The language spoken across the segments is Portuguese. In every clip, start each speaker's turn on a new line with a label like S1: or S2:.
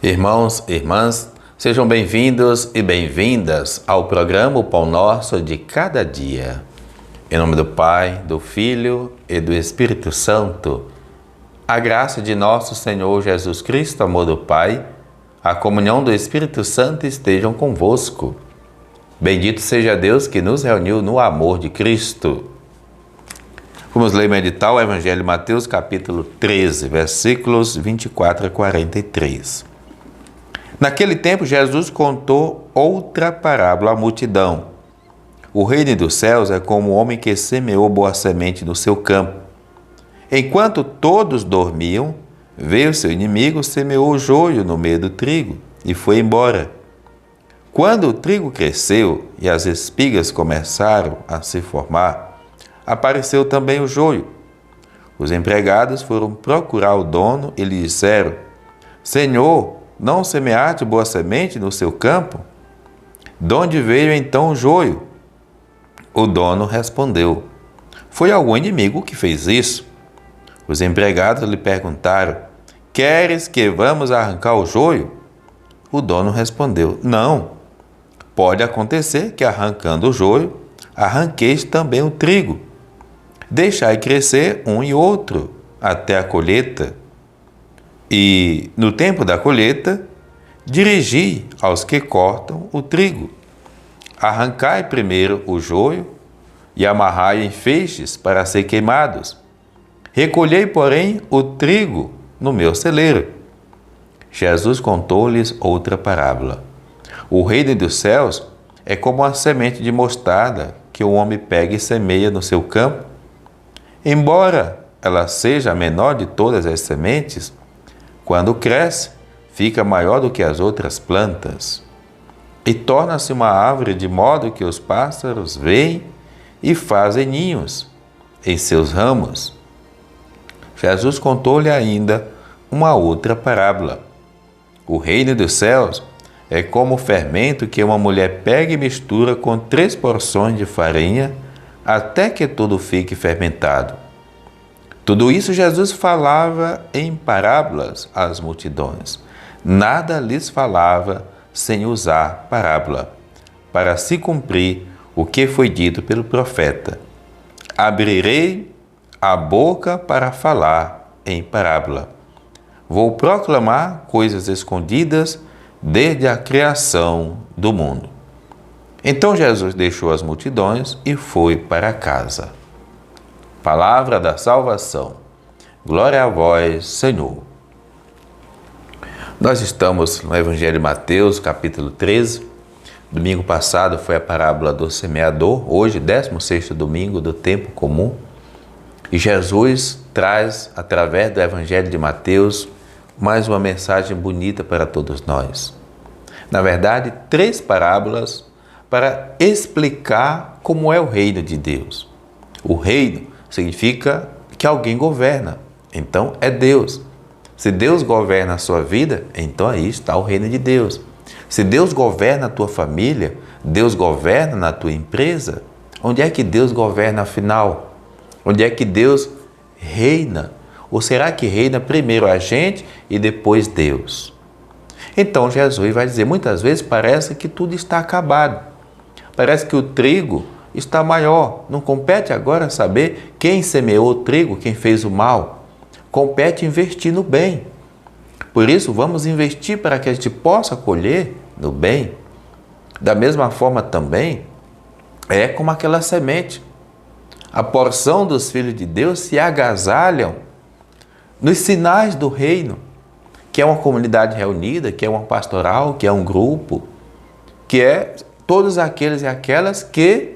S1: Irmãos e irmãs, sejam bem-vindos e bem-vindas ao programa O Pão Nosso de Cada Dia. Em nome do Pai, do Filho e do Espírito Santo, a graça de nosso Senhor Jesus Cristo, amor do Pai, a comunhão do Espírito Santo estejam convosco. Bendito seja Deus que nos reuniu no amor de Cristo. Vamos ler e meditar o Evangelho de Mateus, capítulo 13, versículos 24 a 43. Naquele tempo, Jesus contou outra parábola à multidão. O reino dos céus é como um homem que semeou boa semente no seu campo. Enquanto todos dormiam, veio seu inimigo, semeou o joio no meio do trigo e foi embora. Quando o trigo cresceu e as espigas começaram a se formar, apareceu também o joio. Os empregados foram procurar o dono e lhe disseram: Senhor, não semeaste boa semente no seu campo? De onde veio então o joio? O dono respondeu: Foi algum inimigo que fez isso. Os empregados lhe perguntaram: Queres que vamos arrancar o joio? O dono respondeu: Não. Pode acontecer que arrancando o joio, arranqueis também o trigo. Deixai crescer um e outro até a colheita. E, no tempo da colheita, dirigi aos que cortam o trigo. Arrancai primeiro o joio e amarrai em feixes para ser queimados. Recolhei, porém, o trigo no meu celeiro. Jesus contou-lhes outra parábola. O reino dos céus é como a semente de mostarda que o homem pega e semeia no seu campo. Embora ela seja a menor de todas as sementes, quando cresce, fica maior do que as outras plantas e torna-se uma árvore de modo que os pássaros vêm e fazem ninhos em seus ramos. Jesus contou-lhe ainda uma outra parábola. O reino dos céus é como o fermento que uma mulher pega e mistura com 3 porções de farinha até que tudo fique fermentado. Tudo isso Jesus falava em parábolas às multidões. Nada lhes falava sem usar parábola, para se cumprir o que foi dito pelo profeta: Abrirei a boca para falar em parábola. Vou proclamar coisas escondidas desde a criação do mundo. Então Jesus deixou as multidões e foi para casa. Palavra da salvação. Glória a vós, Senhor. Nós estamos no Evangelho de Mateus, capítulo 13. Domingo passado foi a parábola do semeador, hoje, 16º domingo do tempo comum. E Jesus traz, através do Evangelho de Mateus, mais uma mensagem bonita para todos nós. Na verdade, 3 parábolas para explicar como é o reino de Deus. O reino significa que alguém governa, então é Deus. Se Deus governa a sua vida, então aí está o reino de Deus. Se Deus governa a tua família, Deus governa na tua empresa, onde é que Deus governa afinal? Onde é que Deus reina? Ou será que reina primeiro a gente e depois Deus? Então Jesus vai dizer, muitas vezes parece que tudo está acabado. Parece que o trigo está maior. Não compete agora saber quem semeou o trigo, quem fez o mal. Compete investir no bem. Por isso, vamos investir para que a gente possa colher no bem. Da mesma forma também, é como aquela semente. A porção dos filhos de Deus se agasalham nos sinais do reino, que é uma comunidade reunida, que é uma pastoral, que é um grupo, que é todos aqueles e aquelas que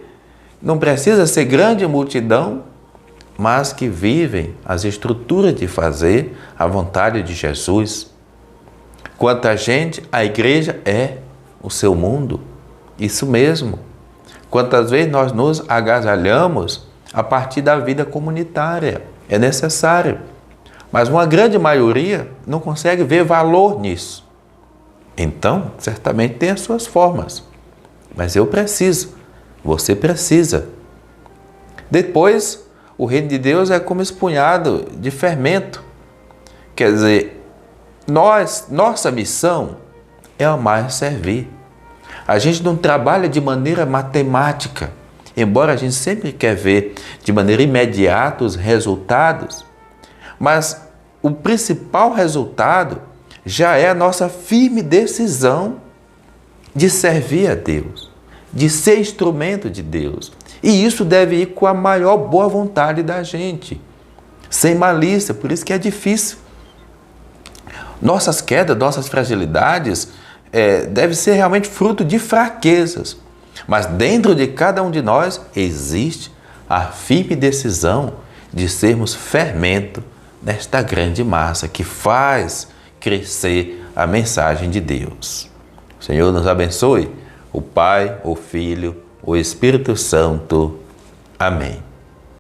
S1: não precisa ser grande multidão, mas que vivem as estruturas de fazer a vontade de Jesus. Quanta gente, a igreja é o seu mundo. Isso mesmo. Quantas vezes nós nos agasalhamos a partir da vida comunitária. É necessário. Mas uma grande maioria não consegue ver valor nisso. Então, certamente tem as suas formas. Mas eu preciso. Você precisa. Depois, o reino de Deus é como espunhado de fermento. Quer dizer, nossa missão é amar e servir. A gente não trabalha de maneira matemática, embora a gente sempre quer ver de maneira imediata os resultados, mas o principal resultado já é a nossa firme decisão de servir a Deus, de ser instrumento de Deus. E isso deve ir com a maior boa vontade da gente, sem malícia, por isso que é difícil. Nossas quedas, nossas fragilidades devem ser realmente fruto de fraquezas. Mas dentro de cada um de nós existe a firme decisão de sermos fermento nesta grande massa que faz crescer a mensagem de Deus. O Senhor nos abençoe, o Pai, o Filho, o Espírito Santo. Amém.